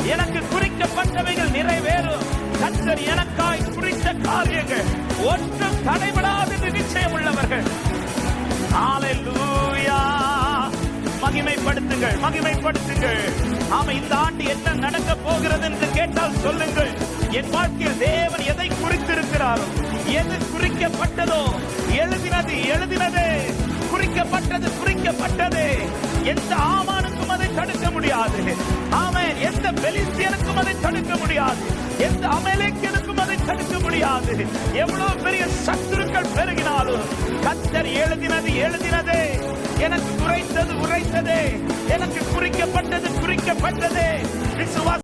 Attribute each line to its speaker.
Speaker 1: எனக்கு குறிக்கப்பட்டவைகள் நிறைவேறும். கர்த்தர் எனக்காய் குறித்த காரியங்கள் ஒன்றும் தடைபடாது என்று நிச்சயம் உள்ளவர்கள். ஹல்லேலூயா. மகிமைப்படுத்துங்கள், மகிமைப்படுத்துங்கள். ஆமா, இந்த ஆண்டு என்ன நடக்க போகிறது என்று கேட்டால் சொல்லுங்கள். என் வாழ்க்கையில் தேவன் எதை குறித்திருக்கிறாரோ, எது குறிக்கப்பட்டதோ, எழுதினது எழுதினதே, குறிக்கப்பட்டது குறிக்கப்பட்டது. எந்த ஆமானுக்கும் அதை தடுக்க முடியாது. ஆமென். எந்த பெலிஸ்தியனுக்கும் அதை தடுக்க முடியாது. எந்த அமலேக்கியனுக்கும் அதை தடுக்க முடியாது. எவ்வளவு பெரிய சத்துருக்கள் பெருகினாலும் கர்த்தர் எழுதினது எழுதினதே, எனக்கு உரைத்தது உரைத்ததே, எனக்கு குறிக்கப்பட்டது குறிக்கப்பட்டதே. விசுவாச